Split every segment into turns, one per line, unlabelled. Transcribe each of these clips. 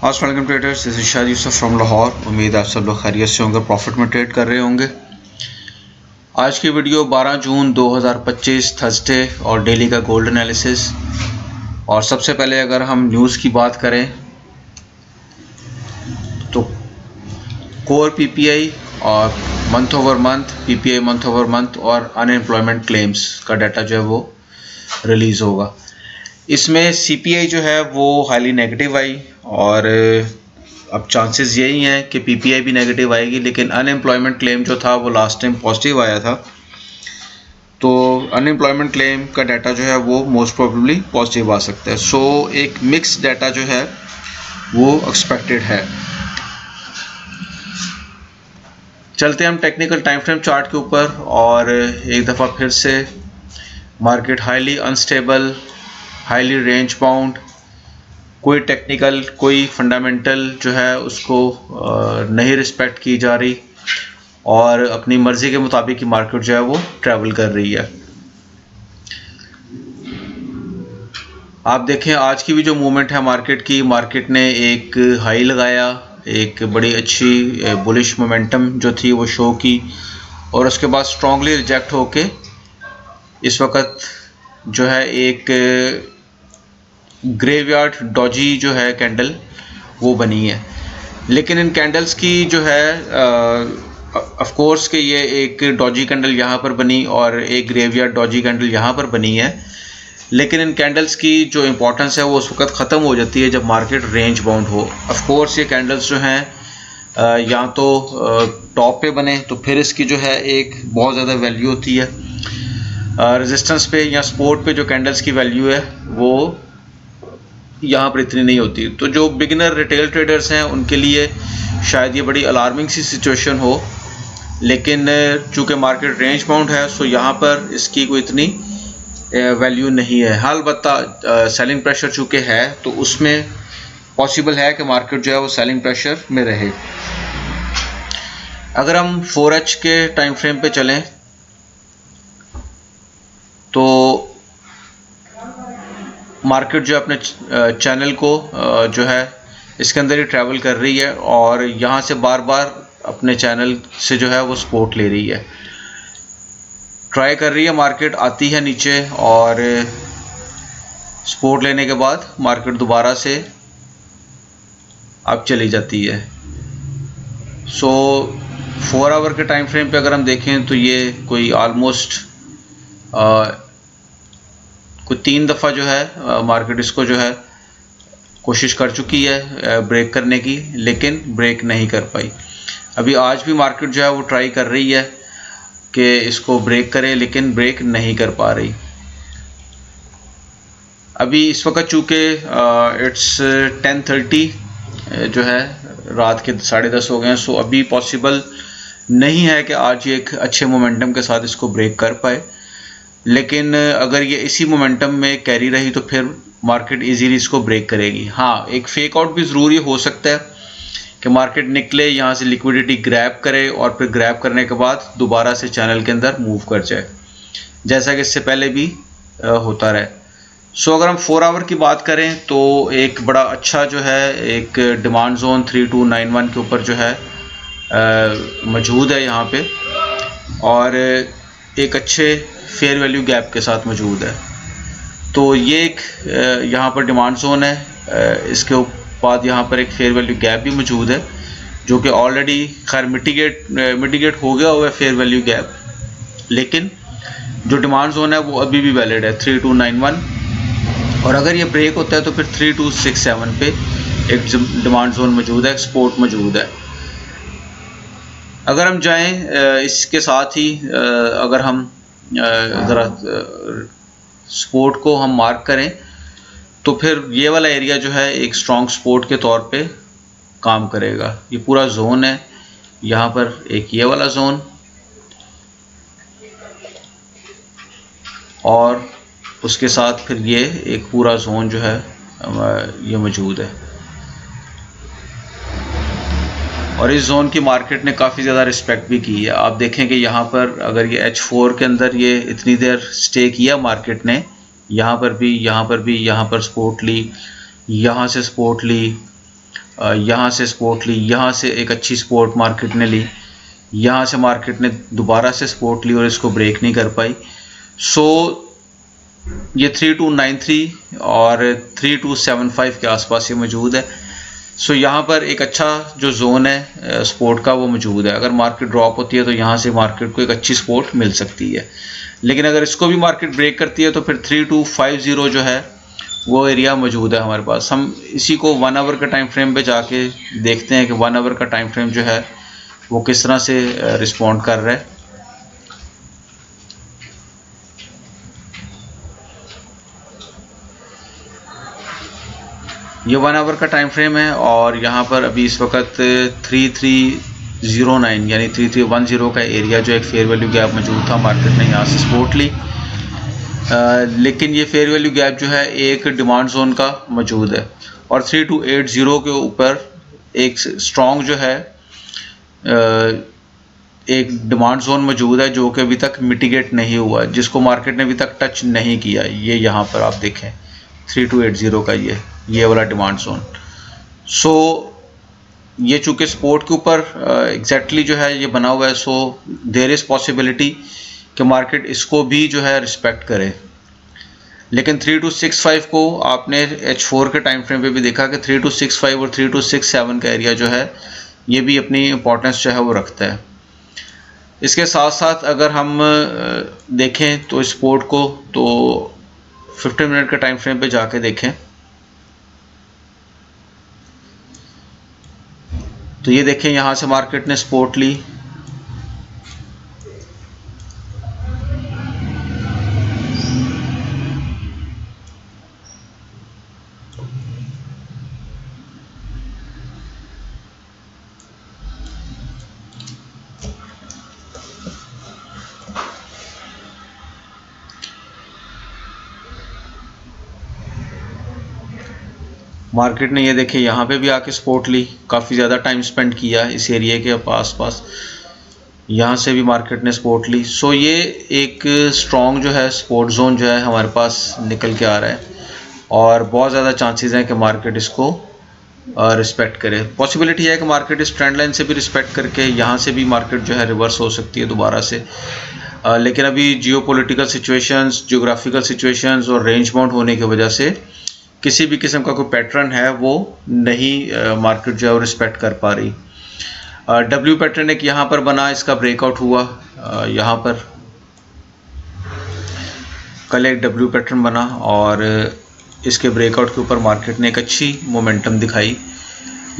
अस्सलाम traders, this is शाद Yusuf from Lahore. उम्मीद है आप सब लोग खैरियत से होंगे, प्रॉफिट में ट्रेड कर रहे होंगे। आज की वीडियो 12 जून 2025 थर्सडे और डेली का गोल्ड एनालिसिस। और सबसे पहले अगर हम न्यूज़ की बात करें तो कोर पीपीआई और month over month PPI month over month और अनएम्प्लॉयमेंट क्लेम्स का डाटा जो है वो रिलीज़ होगा। इसमें सीपीआई जो है वो हाईली नेगेटिव आई और अब चांसेस यही हैं कि पीपीआई भी नेगेटिव आएगी, लेकिन अनएम्प्लॉयमेंट क्लेम जो था वो लास्ट टाइम पॉजिटिव आया था, तो अनएम्प्लॉयमेंट क्लेम का डाटा जो है वो मोस्ट प्रोबेबली पॉजिटिव आ सकता है। सो एक मिक्स डाटा जो है वो एक्सपेक्टेड है। चलते हैं हम टेक्निकल टाइम फ्रेम चार्ट के ऊपर और एक दफ़ा फिर से market highly unstable, highly range bound, कोई टेक्निकल कोई फंडामेंटल जो है उसको नहीं रिस्पेक्ट की जा रही और अपनी मर्ज़ी के मुताबिक की मार्केट जो है वो ट्रैवल कर रही है। आप देखें आज की भी जो मूवमेंट है मार्केट की, मार्केट ने एक हाई लगाया, एक बड़ी अच्छी बुलिश मोमेंटम जो थी वो शो की और उसके बाद स्ट्रांगली रिजेक्ट होके इस वक्त जो है एक ग्रेवयार्ड डॉजी जो है कैंडल वो बनी है। लेकिन इन कैंडल्स की जो है ऑफ कोर्स कि ये एक डॉजी कैंडल यहाँ पर बनी और एक ग्रेवयार्ड डॉजी कैंडल यहाँ पर बनी है, लेकिन इन कैंडल्स की जो इम्पोर्टेंस है वो उस वक्त ख़त्म हो जाती है जब मार्केट रेंज बाउंड हो। ऑफ कोर्स ये कैंडल्स जो हैं या तो टॉप पे बने तो फिर इसकी जो है एक बहुत ज़्यादा वैल्यू होती है, रेजिस्टेंस पे या सपोर्ट पे जो कैंडल्स की वैल्यू है वो यहाँ पर इतनी नहीं होती। तो जो बिगिनर रिटेल ट्रेडर्स हैं उनके लिए शायद ये बड़ी अलार्मिंग सी सिचुएशन हो, लेकिन चूँकि मार्केट रेंज बाउंड है सो यहाँ पर इसकी कोई इतनी वैल्यू नहीं है। अलबत्ता सेलिंग प्रेशर चूँकि है तो उसमें पॉसिबल है कि मार्केट जो है वो सेलिंग प्रेशर में रहे। अगर हम 4H के टाइम फ्रेम पे चलें तो मार्केट जो अपने चैनल को जो है इसके अंदर ही ट्रैवल कर रही है और यहाँ से बार बार अपने चैनल से जो है वो सपोर्ट ले रही है, ट्राई कर रही है। मार्केट आती है नीचे और सपोर्ट लेने के बाद मार्केट दोबारा से अब चली जाती है। सो 4 आवर के टाइम फ्रेम पे अगर हम देखें तो ये कोई ऑलमोस्ट कोई 3 दफ़ा जो है मार्केट इसको जो है कोशिश कर चुकी है ब्रेक करने की, लेकिन ब्रेक नहीं कर पाई। अभी आज भी मार्केट जो है वो ट्राई कर रही है कि इसको ब्रेक करे, लेकिन ब्रेक नहीं कर पा रही। अभी इस वक्त चूँकि इट्स 10:30 जो है रात के 10:30 हो गए हैं, सो अभी पॉसिबल नहीं है कि आज ये एक अच्छे मोमेंटम के साथ इसको ब्रेक कर पाए, लेकिन अगर ये इसी मोमेंटम में कैरी रही तो फिर मार्केट इजीली इसको ब्रेक करेगी। हाँ, एक फेक आउट भी ज़रूरी हो सकता है कि मार्केट निकले, यहाँ से लिक्विडिटी ग्रैब करे और फिर ग्रैब करने के बाद दोबारा से चैनल के अंदर मूव कर जाए, जैसा कि इससे पहले भी होता रहे। सो अगर हम 4 आवर की बात करें तो एक बड़ा अच्छा जो है एक डिमांड जोन 3291 के ऊपर जो है मौजूद है यहाँ पे और एक अच्छे फेयर वैल्यू गैप के साथ मौजूद है। तो ये एक यहाँ पर डिमांड जोन है, इसके बाद यहाँ पर एक फेयर वैल्यू गैप भी मौजूद है जो कि ऑलरेडी खैर मिटिगेट हो गया हुआ है फेयर वैल्यू गैप, लेकिन जो डिमांड जोन है वो अभी भी वैलिड है 3291 और अगर ये ब्रेक होता है तो फिर 3267 पे एक डिमांड जोन मौजूद है, एक सपोर्ट मौजूद है। अगर हम जाएं इसके साथ ही अगर हम ज़रा सपोर्ट को हम मार्क करें तो फिर ये वाला एरिया जो है एक स्ट्रॉन्ग सपोर्ट के तौर पे काम करेगा। ये पूरा जोन है, यहाँ पर एक ये वाला जोन और उसके साथ फिर ये एक पूरा जोन जो है ये मौजूद है और इस जोन की मार्केट ने काफ़ी ज़्यादा रिस्पेक्ट भी की है। आप देखें कि यहाँ पर अगर ये H4 के अंदर ये इतनी देर स्टे किया मार्केट ने, यहाँ पर भी, यहाँ पर भी, यहाँ पर सपोर्ट ली, यहाँ से सपोर्ट ली यहाँ से सपोर्ट ली, यहाँ से एक अच्छी सपोर्ट मार्केट ने ली, यहाँ से मार्केट ने दोबारा से सपोर्ट ली और इसको ब्रेक नहीं कर पाई। सो ये 3293 और 3275 के आसपास ये मौजूद है। सो यहाँ पर एक अच्छा जो जोन है सपोर्ट का वो मौजूद है। अगर मार्केट ड्रॉप होती है तो यहाँ से मार्केट को एक अच्छी सपोर्ट मिल सकती है, लेकिन अगर इसको भी मार्केट ब्रेक करती है तो फिर 3250 जो है वो एरिया मौजूद है हमारे पास। हम इसी को 1 आवर का टाइम फ्रेम पे जाके देखते हैं कि 1 आवर का टाइम फ्रेम जो है वो किस तरह से रिस्पॉन्ड कर रहा है। ये 1 आवर का टाइम फ्रेम है और यहाँ पर अभी इस वक्त 3309 यानी 3310 का एरिया जो एक फेयर वैल्यू गैप मौजूद था, मार्केट ने यहाँ से सपोर्ट ली। लेकिन ये फेयर वैल्यू गैप जो है एक डिमांड जोन का मौजूद है और 3280 के ऊपर एक स्ट्रॉन्ग जो है एक डिमांड जोन मौजूद है जो कि अभी तक मिटिगेट नहीं हुआ, जिसको मार्केट ने अभी तक टच नहीं किया। ये यहाँ पर आप देखें 3280 का ये वाला डिमांड जोन। सो ये चूँकि सपोर्ट के ऊपर एग्जैक्टली जो है ये बना हुआ है, सो देयर इज़ पॉसिबिलिटी कि मार्केट इसको भी जो है रिस्पेक्ट करे। लेकिन 3265 को आपने H4 के टाइम फ्रेम पे भी देखा कि 3265 और 3267 का एरिया जो है ये भी अपनी इम्पोर्टेंस जो है वो रखता है। इसके साथ साथ अगर हम देखें तो सपोर्ट को, तो 15 मिनट के टाइम फ्रेम पे जाके देखें तो ये देखें यहाँ से मार्केट ने सपोर्ट ली, मार्केट ने ये देखे यहाँ पे भी आके सपोर्ट ली, काफ़ी ज़्यादा टाइम स्पेंड किया इस एरिया के पास, यहाँ से भी मार्केट ने सपोर्ट ली। सो ये एक स्ट्रॉन्ग जो है सपोर्ट जोन जो है हमारे पास निकल के आ रहा है और बहुत ज़्यादा चांसेस हैं कि मार्केट इसको रिस्पेक्ट करे। पॉसिबिलिटी है कि मार्केट इस ट्रेंड लाइन से भी रिस्पेक्ट करके यहाँ से भी मार्केट जो है रिवर्स हो सकती है दोबारा से। लेकिन अभी जियोपॉलिटिकल सिचुएशंस, जियोग्राफिकल सिचुएशंस और रेंज बाउंड होने की वजह से किसी भी किस्म का कोई पैटर्न है वो नहीं मार्केट जो है वो रिस्पेक्ट कर पा रही। डब्ल्यू पैटर्न एक यहाँ पर बना, इसका ब्रेकआउट हुआ, यहाँ पर कल एक डब्ल्यू पैटर्न बना और इसके ब्रेकआउट के ऊपर मार्केट ने एक अच्छी मोमेंटम दिखाई,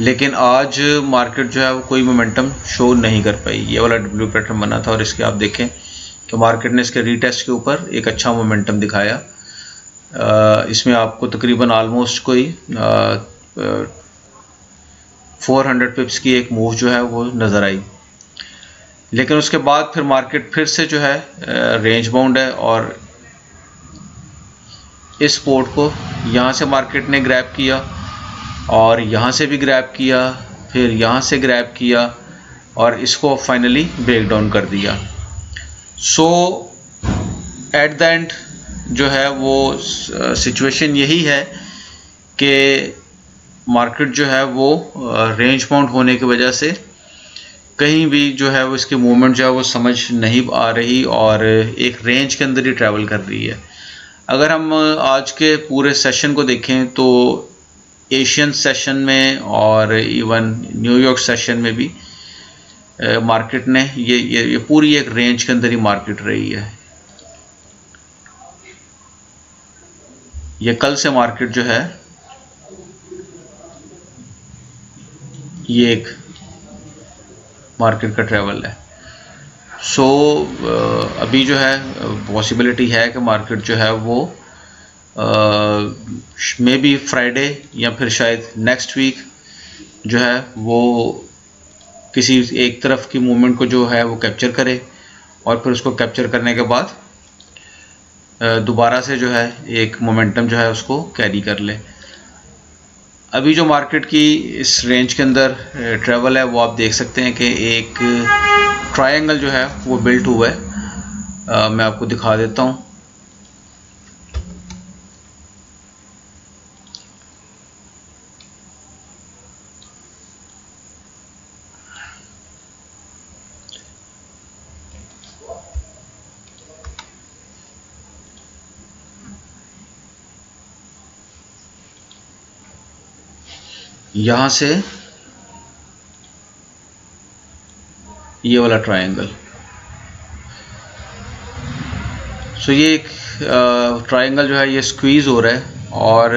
लेकिन आज मार्केट जो है वो कोई मोमेंटम शो नहीं कर पाई। ये वाला डब्ल्यू पैटर्न बना था और इसके आप देखें कि मार्केट ने इसके रीटेस्ट के ऊपर एक अच्छा मोमेंटम दिखाया। इसमें आपको तकरीबन आलमोस्ट कोई 400 पिप्स की एक मूव जो है वो नज़र आई, लेकिन उसके बाद फिर मार्केट फिर से जो है रेंज बाउंड है और इस सपोर्ट को यहाँ से मार्केट ने ग्रैब किया और यहाँ से भी ग्रैब किया, फिर यहाँ से ग्रैब किया और इसको फाइनली ब्रेक डाउन कर दिया। सो एट द एंड जो है वो सिचुएशन यही है कि मार्केट जो है वो रेंज बाउंड होने की वजह से कहीं भी जो है वो इसकी मूवमेंट जो है वो समझ नहीं आ रही और एक रेंज के अंदर ही ट्रैवल कर रही है। अगर हम आज के पूरे सेशन को देखें तो एशियन सेशन में और इवन न्यूयॉर्क सेशन में भी मार्केट ने ये पूरी एक रेंज के अंदर ही मार्केट रही है। ये कल से मार्केट जो है ये एक मार्केट का ट्रेवल है। सो अभी जो है पॉसिबिलिटी है कि मार्केट जो है वो मे बी फ्राइडे या फिर शायद नेक्स्ट वीक जो है वो किसी एक तरफ की मूवमेंट को जो है वो कैप्चर करे और फिर उसको कैप्चर करने के बाद दोबारा से जो है एक मोमेंटम जो है उसको कैरी कर ले। अभी जो मार्केट की इस रेंज के अंदर ट्रेवल है वो आप देख सकते हैं कि एक ट्रायंगल जो है वो बिल्ट हुआ है। मैं आपको दिखा देता हूँ। यहाँ से ये वाला ट्रायंगल। सो ये एक ट्रायंगल जो है ये स्क्वीज़ हो रहा है और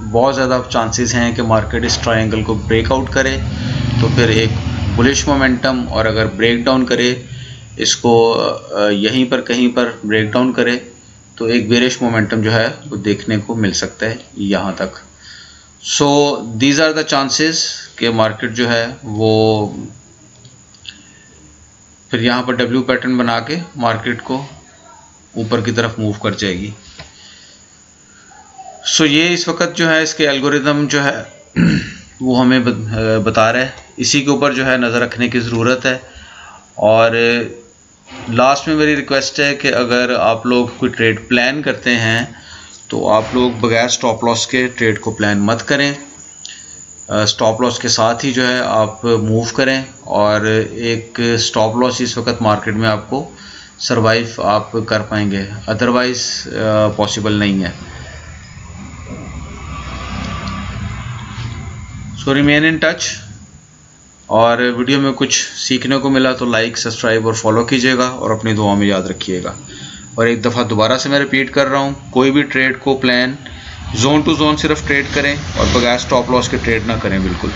बहुत ज़्यादा चांसेस हैं कि मार्केट इस ट्रायंगल को ब्रेकआउट करे तो फिर एक बुलिश मोमेंटम, और अगर ब्रेक डाउन करे इसको यहीं पर कहीं पर ब्रेक डाउन करे तो एक बेरिश मोमेंटम जो है वो देखने को मिल सकता है यहाँ तक। So these are the chances कि मार्केट जो है वो फिर यहाँ पर डब्ल्यू पैटर्न बना के मार्केट को ऊपर की तरफ मूव कर जाएगी। सो ये इस वक्त जो है इसके एल्गोरिदम जो है वो हमें बता रहा है, इसी के ऊपर जो है नज़र रखने की ज़रूरत है। और लास्ट में मेरी रिक्वेस्ट है कि अगर आप लोग कोई ट्रेड प्लान करते हैं तो आप लोग बगैर स्टॉप लॉस के ट्रेड को प्लान मत करें, स्टॉप लॉस के साथ ही जो है आप मूव करें। और एक स्टॉप लॉस इस वक्त मार्केट में आपको सरवाइव आप कर पाएंगे, अदरवाइज़ पॉसिबल नहीं है। सो रिमेन इन टच, और वीडियो में कुछ सीखने को मिला तो लाइक, सब्सक्राइब और फॉलो कीजिएगा और अपनी दुआ में याद रखिएगा। और एक दफ़ा दोबारा से मैं रिपीट कर रहा हूँ, कोई भी ट्रेड को प्लान जोन टू जोन सिर्फ ट्रेड करें और बगैर स्टॉप लॉस के ट्रेड ना करें बिल्कुल।